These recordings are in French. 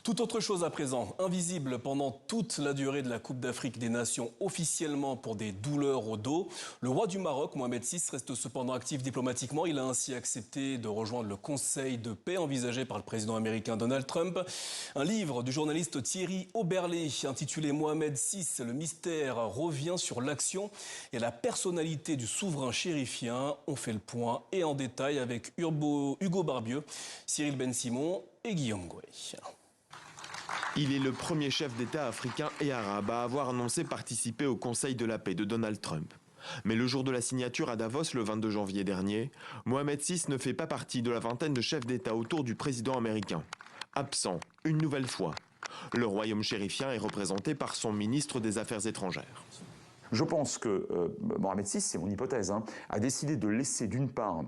Tout autre chose à présent, invisible pendant toute la durée de la Coupe d'Afrique des Nations, officiellement pour des douleurs au dos. Le roi du Maroc, Mohamed VI, reste cependant actif diplomatiquement. Il a ainsi accepté de rejoindre le Conseil de paix envisagé par le président américain Donald Trump. Un livre du journaliste Thierry Oberlé intitulé Mohamed VI, le mystère revient sur l'action et la personnalité du souverain chérifien. On fait le point et en détail avec Hugo Barbieux, Cyril Ben-Simon et Guillaume Gouet. Il est le premier chef d'État africain et arabe à avoir annoncé participer au Conseil de la paix de Donald Trump. Mais le jour de la signature à Davos, le 22 janvier dernier, Mohamed VI ne fait pas partie de la vingtaine de chefs d'État autour du président américain. Absent, une nouvelle fois. Le royaume chérifien est représenté par son ministre des Affaires étrangères. Je pense que Mohamed VI, c'est mon hypothèse, a décidé de laisser d'une part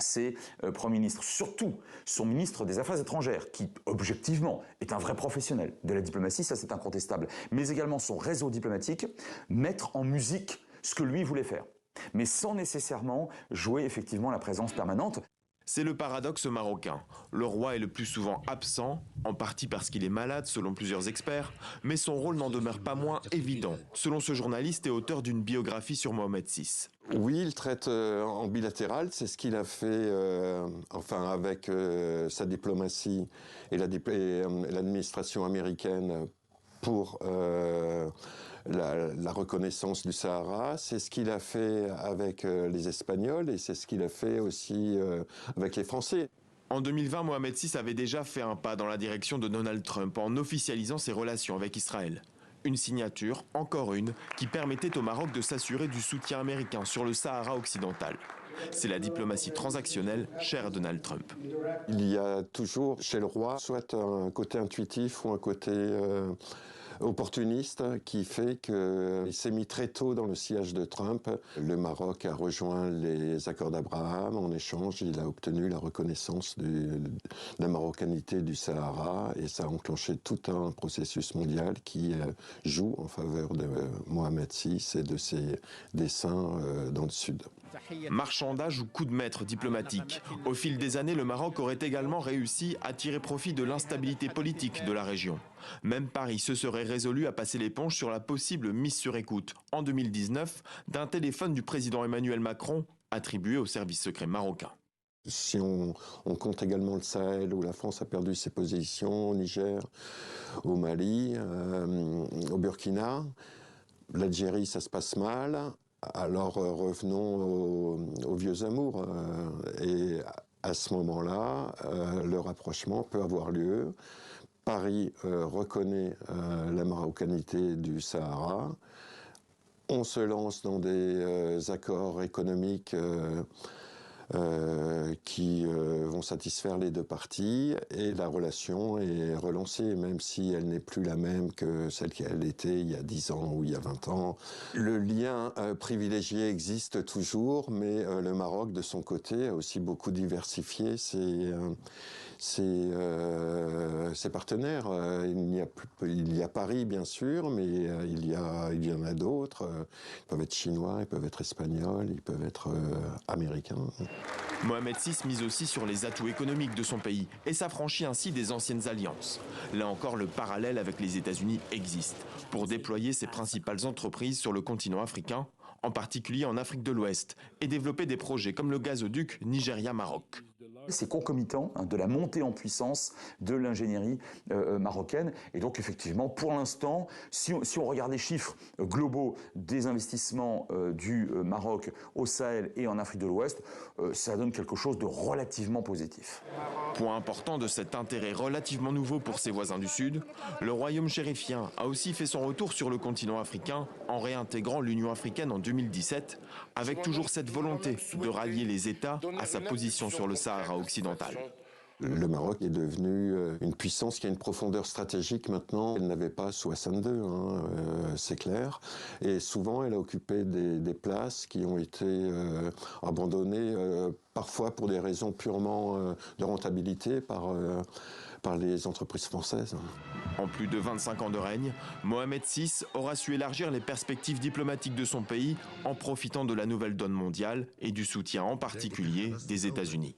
ses premiers ministres, surtout son ministre des Affaires étrangères, qui objectivement est un vrai professionnel de la diplomatie, ça c'est incontestable, mais également son réseau diplomatique, mettre en musique ce que lui voulait faire, mais sans nécessairement jouer effectivement la présence permanente. C'est le paradoxe marocain. Le roi est le plus souvent absent, en partie parce qu'il est malade selon plusieurs experts, mais son rôle n'en demeure pas moins évident, selon ce journaliste et auteur d'une biographie sur Mohamed VI. Oui, il traite en bilatéral, c'est ce qu'il a fait avec sa diplomatie et l'administration américaine pour la reconnaissance du Sahara. C'est ce qu'il a fait avec les Espagnols et c'est ce qu'il a fait aussi avec les Français. En 2020, Mohamed VI avait déjà fait un pas dans la direction de Donald Trump en officialisant ses relations avec Israël. Une signature, encore une, qui permettait au Maroc de s'assurer du soutien américain sur le Sahara occidental. C'est la diplomatie transactionnelle chère à Donald Trump. Il y a toujours chez le roi soit un côté intuitif ou un côté opportuniste qui fait qu'il s'est mis très tôt dans le sillage de Trump. Le Maroc a rejoint les accords d'Abraham. En échange, il a obtenu la reconnaissance de la marocanité du Sahara et ça a enclenché tout un processus mondial qui joue en faveur de Mohamed VI et de ses desseins dans le Sud. Marchandage ou coup de maître diplomatique. Au fil des années, le Maroc aurait également réussi à tirer profit de l'instabilité politique de la région. Même Paris se serait résolu à passer l'éponge sur la possible mise sur écoute, en 2019, d'un téléphone du président Emmanuel Macron attribué au service secret marocain. Si on compte également le Sahel, où la France a perdu ses positions, au Niger, au Mali, au Burkina, l'Algérie, ça se passe mal. Alors revenons aux vieux amours. Et à ce moment-là, le rapprochement peut avoir lieu. Paris reconnaît la marocanité du Sahara. On se lance dans des accords économiques qui vont satisfaire les deux parties et la relation est relancée, même si elle n'est plus la même que celle qu'elle était il y a 10 ans ou il y a 20 ans. Le lien privilégié existe toujours, mais le Maroc, de son côté, a aussi beaucoup diversifié ses partenaires. Il y a Paris, bien sûr, mais il y en a d'autres. Ils peuvent être chinois, ils peuvent être espagnols, ils peuvent être américains. Mohamed VI mise aussi sur les atouts économiques de son pays et s'affranchit ainsi des anciennes alliances. Là encore, le parallèle avec les États-Unis existe pour déployer ses principales entreprises sur le continent africain, en particulier en Afrique de l'Ouest, et développer des projets comme le gazoduc Nigeria-Maroc. C'est concomitant de la montée en puissance de l'ingénierie marocaine. Et donc effectivement, pour l'instant, si on regarde les chiffres globaux des investissements du Maroc au Sahel et en Afrique de l'Ouest, ça donne quelque chose de relativement positif. Point important de cet intérêt relativement nouveau pour ses voisins du Sud, le royaume chérifien a aussi fait son retour sur le continent africain en réintégrant l'Union africaine en 2017, avec toujours cette volonté de rallier les États à sa position sur le Sahara occidental. Le Maroc est devenu une puissance qui a une profondeur stratégique maintenant. Elle n'avait pas 62, c'est clair. Et souvent, elle a occupé des places qui ont été abandonnées, parfois pour des raisons purement de rentabilité par les entreprises françaises. En plus de 25 ans de règne, Mohamed VI aura su élargir les perspectives diplomatiques de son pays en profitant de la nouvelle donne mondiale et du soutien en particulier des États-Unis.